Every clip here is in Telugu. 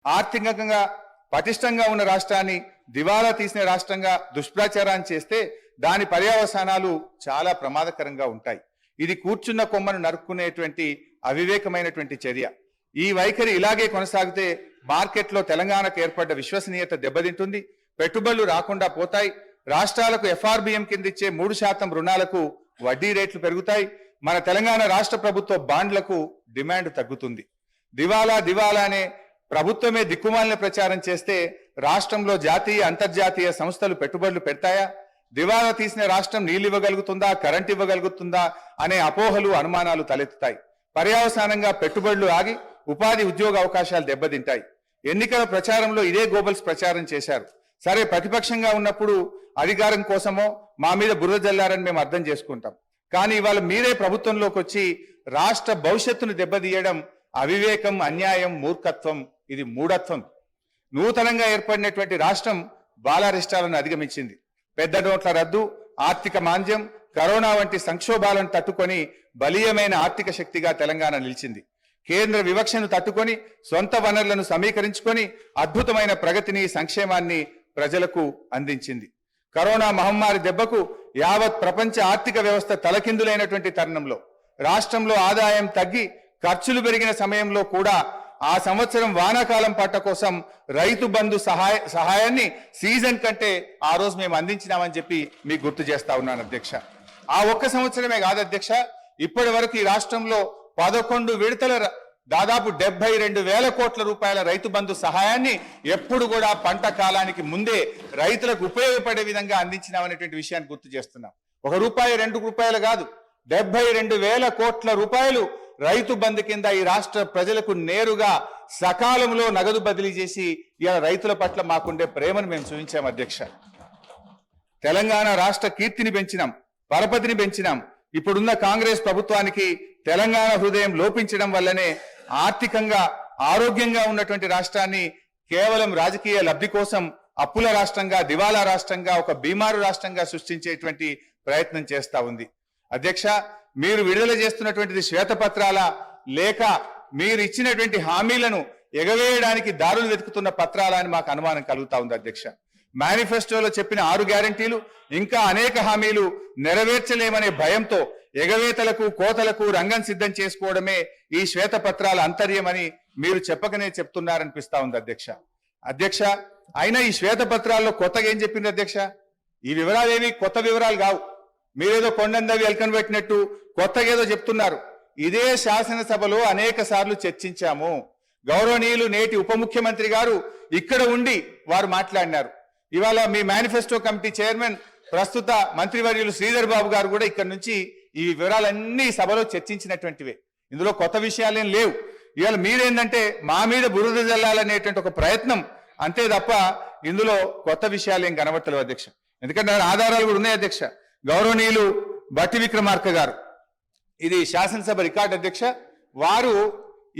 ఆర్థికంగా పటిష్టంగా ఉన్న రాష్ట్రాన్ని దివాలా తీసిన రాష్ట్రంగా దుష్ప్రచారాన్ని చేస్తే దాని పర్యవసానాలు చాలా ప్రమాదకరంగా ఉంటాయి. ఇది కూర్చున్న కొమ్మను నరుక్కునేటువంటి అవివేకమైనటువంటి చర్య. ఈ వైఖరి ఇలాగే కొనసాగితే మార్కెట్లో తెలంగాణకు ఏర్పడ్డ విశ్వసనీయత దెబ్బతింటుంది, పెట్టుబడులు రాకుండా పోతాయి, రాష్ట్రాలకు ఎఫ్ఆర్బిఎం కింద ఇచ్చే 3% రుణాలకు వడ్డీ రేట్లు పెరుగుతాయి, మన తెలంగాణ రాష్ట్ర ప్రభుత్వ బాండ్లకు డిమాండ్ తగ్గుతుంది. దివాలా దివాలా అనే ప్రభుత్వమే దిక్కుమాలిన ప్రచారం చేస్తే రాష్ట్రంలో జాతీయ అంతర్జాతీయ సంస్థలు పెట్టుబడులు పెడతాయా? దివాలా తీసిన రాష్ట్రం నీళ్లు ఇవ్వగలుగుతుందా, కరెంట్ ఇవ్వగలుగుతుందా అనే అపోహలు అనుమానాలు తలెత్తుతాయి. పర్యవసానంగా పెట్టుబడులు ఆగి ఉపాధి ఉద్యోగ అవకాశాలు దెబ్బతింటాయి. ఎన్నికల ప్రచారంలో ఇదే గోబల్స్ ప్రచారం చేశారు. సరే, ప్రతిపక్షంగా ఉన్నప్పుడు అధికారం కోసమో మా మీద బురద జల్లారని మేము అర్థం చేసుకుంటాం. కానీ ఇవాళ మీరే ప్రభుత్వంలోకి వచ్చి రాష్ట్ర భవిష్యత్తును దెబ్బతీయడం అవివేకం, అన్యాయం, మూర్ఖత్వం, ఇది మూఢత్వం. నూతనంగా ఏర్పడినటువంటి రాష్ట్రం బాలారిష్టాలను అధిగమించింది. పెద్ద నోట్ల రద్దు, ఆర్థిక మాంద్యం, కరోనా వంటి సంక్షోభాలను తట్టుకొని బలీయమైన ఆర్థిక శక్తిగా తెలంగాణ నిలిచింది. కేంద్ర వివక్షను తట్టుకొని సొంత వనరులను సమీకరించుకొని అద్భుతమైన ప్రగతిని, సంక్షేమాన్ని ప్రజలకు అందించింది. కరోనా మహమ్మారి దెబ్బకు యావత్ ప్రపంచ ఆర్థిక వ్యవస్థ తలకిందులైనటువంటి తరుణంలో రాష్ట్రంలో ఆదాయం తగ్గి ఖర్చులు పెరిగిన సమయంలో కూడా ఆ సంవత్సరం వానాకాలం పంట కోసం రైతు బంధు సహాయాన్ని సీజన్ కంటే ఆ రోజు మేము అందించినామని చెప్పి మీకు గుర్తు చేస్తా ఉన్నాను అధ్యక్ష. ఆ ఒక్క సంవత్సరమే కాదు అధ్యక్ష, ఇప్పటి వరకు ఈ రాష్ట్రంలో 11 విడతల దాదాపు 72,000 కోట్ల రూపాయల రైతు బంధు సహాయాన్ని ఎప్పుడు కూడా పంట కాలానికి ముందే రైతులకు ఉపయోగపడే విధంగా అందించినామనేటువంటి విషయాన్ని గుర్తు చేస్తున్నాం. 1 రూపాయి 2 రూపాయలు కాదు, 72,000 కోట్ల రూపాయలు రైతు బంధు కింద ఈ రాష్ట్ర ప్రజలకు నేరుగా సకాలంలో నగదు బదిలీ చేసి ఇలా రైతుల పట్ల మాకుండే ప్రేమను మేము చూపించాం అధ్యక్ష. తెలంగాణ రాష్ట్ర కీర్తిని పెంచినాం, పరపతిని పెంచినాం. ఇప్పుడున్న కాంగ్రెస్ ప్రభుత్వానికి తెలంగాణ హృదయం లోపించడం వల్లనే ఆర్థికంగా ఆరోగ్యంగా ఉన్నటువంటి రాష్ట్రాన్ని కేవలం రాజకీయ లబ్ధి కోసం అప్పుల రాష్ట్రంగా, దివాలా రాష్ట్రంగా, ఒక బీమారు రాష్ట్రంగా సృష్టించేటువంటి ప్రయత్నం చేస్తా ఉంది. అధ్యక్ష, మీరు విడుదల చేస్తున్నటువంటిది శ్వేతపత్రాల లేక మీరు ఇచ్చినటువంటి హామీలను ఎగవేయడానికి దారులు వెతుకుతున్న పత్రాల అని మాకు అనుమానం కలుగుతా ఉంది అధ్యక్ష. మేనిఫెస్టోలో చెప్పిన 6 గ్యారంటీలు ఇంకా అనేక హామీలు నెరవేర్చలేమనే భయంతో ఎగవేతలకు, కోతలకు రంగం సిద్ధం చేసుకోవడమే ఈ శ్వేతపత్రాల అంతర్యమని మీరు చెప్పకనే చెప్తున్నారనిపిస్తా ఉంది అధ్యక్ష. అధ్యక్ష, అయినా ఈ శ్వేతపత్రాల్లో కొత్తగా ఏం చెప్పింది అధ్యక్ష? ఈ వివరాలు ఏవి కొత్త వివరాలు కావు. మీరేదో కొండందవి ఎల్కన్ పెట్టినట్టు కొత్తగా ఏదో చెప్తున్నారు. ఇదే శాసనసభలో అనేక సార్లు చర్చించాము. గౌరవనీయులు నేటి ఉప ముఖ్యమంత్రి గారు ఇక్కడ ఉండి వారు మాట్లాడినారు. ఇవాళ మీ మేనిఫెస్టో కమిటీ చైర్మన్ ప్రస్తుత మంత్రివర్యులు శ్రీధర్ బాబు గారు కూడా ఇక్కడ నుంచి ఈ వివరాలన్నీ సభలో చర్చించినటువంటివే. ఇందులో కొత్త విషయాలేం లేవు. ఇవాళ మీరేంటంటే మా మీద బురద జల్లాలనేటువంటి ఒక ప్రయత్నం అంతే తప్ప ఇందులో కొత్త విషయాలేం కనబడతలేవు అధ్యక్ష. ఎందుకంటే ఆధారాలు కూడా ఉన్నాయి అధ్యక్ష. గౌరవనీయులు బట్టి విక్రమార్క గారు, ఇది శాసనసభ రికార్డు అధ్యక్ష, వారు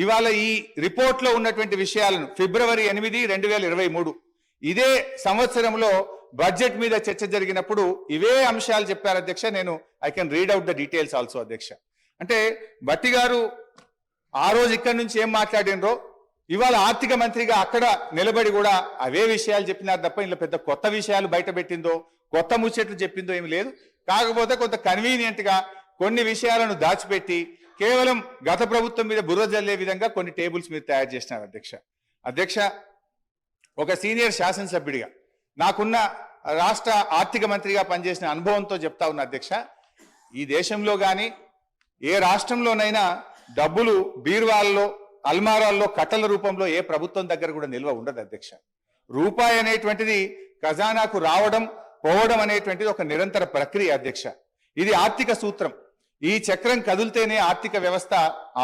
ఇవాళ ఈ రిపోర్ట్ లో ఉన్నటువంటి విషయాలను ఫిబ్రవరి 8, 2023 ఇదే సంవత్సరంలో బడ్జెట్ మీద చర్చ జరిగినప్పుడు ఇవే అంశాలు చెప్పారు అధ్యక్ష. నేను I can read out the details also అధ్యక్ష. అంటే బట్టి గారు ఆ రోజు ఇక్కడి నుంచి ఏం మాట్లాడినరో ఇవాళ ఆర్థిక మంత్రిగా అక్కడ నిలబడి కూడా అవే విషయాలు చెప్పినారు తప్ప ఇందులో పెద్ద కొత్త విషయాలు బయట పెట్టిందో, కొత్త ముచ్చట్లు చెప్పిందో ఏమి లేదు. కాకపోతే కొంత కన్వీనియంట్ గా కొన్ని విషయాలను దాచిపెట్టి కేవలం గత ప్రభుత్వం మీద బుర్ర జల్లే విధంగా కొన్ని టేబుల్స్ మీరు తయారు చేసినారు అధ్యక్ష. అధ్యక్ష, ఒక సీనియర్ శాసనసభ్యుడిగా నాకున్న రాష్ట్ర ఆర్థిక మంత్రిగా పనిచేసిన అనుభవంతో చెప్తా ఉన్నా అధ్యక్ష, ఈ దేశంలో కానీ ఏ రాష్ట్రంలోనైనా డబ్బులు బీరువాల్లో, అల్మారాల్లో కట్టల రూపంలో ఏ ప్రభుత్వం దగ్గర కూడా నిల్వ ఉండదు అధ్యక్ష. రూపాయి అనేటువంటిది ఖజానాకు రావడం, పోవడం అనేటువంటిది ఒక నిరంతర ప్రక్రియ అధ్యక్ష. ఇది ఆర్థిక సూత్రం. ఈ చక్రం కదిలితేనే ఆర్థిక వ్యవస్థ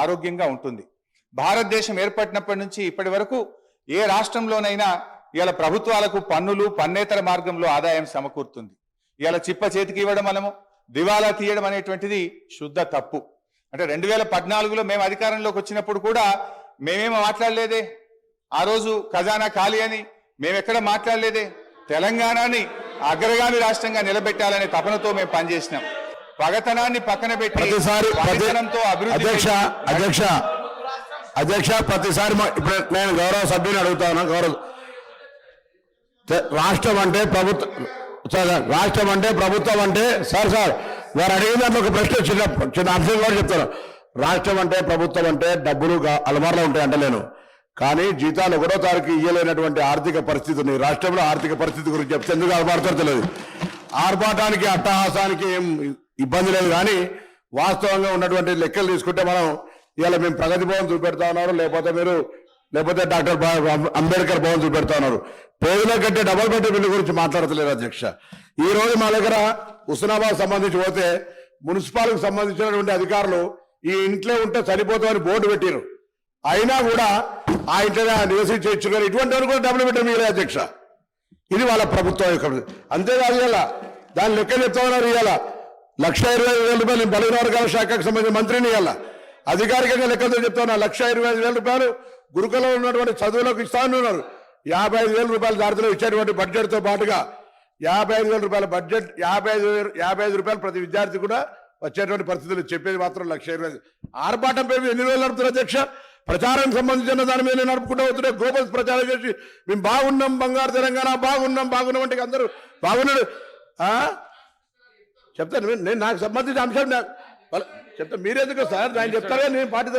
ఆరోగ్యంగా ఉంటుంది. భారతదేశం ఏర్పడినప్పటి నుంచి ఇప్పటి వరకు ఏ రాష్ట్రంలోనైనా ఇవాళ ప్రభుత్వాలకు పన్నులు, పన్నేతర మార్గంలో ఆదాయం సమకూరుతుంది. ఇవాళ చిప్ప చేతికి ఇవ్వడం వలన దివాలా తీయడం అనేటువంటిది శుద్ధ తప్పు. అంటే 2014లో మేము అధికారంలోకి వచ్చినప్పుడు కూడా మేమేమో మాట్లాడలేదే. ఆ రోజు ఖజానా ఖాళీ అని మేమెక్కడ మాట్లాడలేదే. తెలంగాణని అగ్రగామి రాష్ట్రంగా నిలబెట్టాలనే తపనతో మేము పనిచేసినాం. పగతనాన్ని పక్కన పెట్టి అధ్యక్ష అధ్యక్ష ప్రతిసారి ఇప్పుడు నేను గౌరవ సభ్యుని అడుగుతాను. రాష్ట్రం అంటే ప్రభుత్వం సార్, రాష్ట్రం అంటే ప్రభుత్వం అంటే సార్ వారు అడిగిన దాంట్లో ఒక ప్రశ్న చిన్న అంశం కూడా చెప్తాను. రాష్ట్రం అంటే ప్రభుత్వం అంటే డబ్బులు అలమార్లో ఉంటాయి అంటలేను, కానీ జీతాలు 1వ తారీఖు ఇయ్యలేనటువంటి ఆర్థిక పరిస్థితి ఉంది. రాష్ట్రంలో ఆర్థిక పరిస్థితి గురించి చెప్తే ఎందుకు ఆర్భాడతారో తెలియదు. ఆర్భాటానికి అట్టహాసానికి ఏం ఇబ్బంది లేదు, కానీ వాస్తవంగా ఉన్నటువంటి లెక్కలు తీసుకుంటే మనం ఇవాళ మేము ప్రగతి భవన్ చూపెడతా ఉన్నారు, లేకపోతే డాక్టర్ అంబేద్కర్ భవన్ చూపెడతా ఉన్నారు. పేదల కంటే డబల్ బెడ్ బిల్లు గురించి మాట్లాడతలేరు అధ్యక్ష. ఈ రోజు మా దగ్గర హుస్నాబాద్ సంబంధించి పోతే మున్సిపాల్కి సంబంధించినటువంటి అధికారులు ఈ ఇంట్లో ఉంటే సరిపోతామని బోర్డు పెట్టారు, అయినా కూడా ఆ ఇంట్లో నివసించవచ్చు, కానీ ఇటువంటి వారు కూడా డబుల్ బెడ్ మిగిలే అధ్యక్ష. ఇది వాళ్ళ ప్రభుత్వం యొక్క. అంతేకాదు ఇవాళ దాని లెక్క చెప్తా ఉన్నారు. ఇవాళ 1,25,000 నేను బలహీన వర్గాల శాఖకు సంబంధించిన మంత్రిని ఇవాళ అధికారికంగా లెక్కతో చెప్తా ఉన్నా. 1,25,000 గురుకులంలో ఉన్నటువంటి చదువులకు ఇస్తా ఉన్నారు. 55,000 రూపాయలు దారిలో ఇచ్చేటువంటి బడ్జెట్తో పాటుగా 55,000 రూపాయల బడ్జెట్, 55 రూపాయలు ప్రతి విద్యార్థి కూడా వచ్చేటువంటి పరిస్థితులు చెప్పేది మాత్రం 1,20,000. ఆర్భాటం పేరు ఎన్ని రోజులు నడుపుతారు అధ్యక్ష? ప్రచారానికి సంబంధించిన దాని మీద నడుపుకుంటూ అవుతుంటే గ్లోబల్స్ ప్రచారం చేసి మేము బాగున్నాం, బంగారు తెలంగాణ బాగున్నాం అంటే అందరూ బాగున్నాడు చెప్తాను. నేను నాకు సంబంధించిన అంశం చెప్తా, మీరెందుకు సార్ ఆయన చెప్తారు, నేను పార్టీ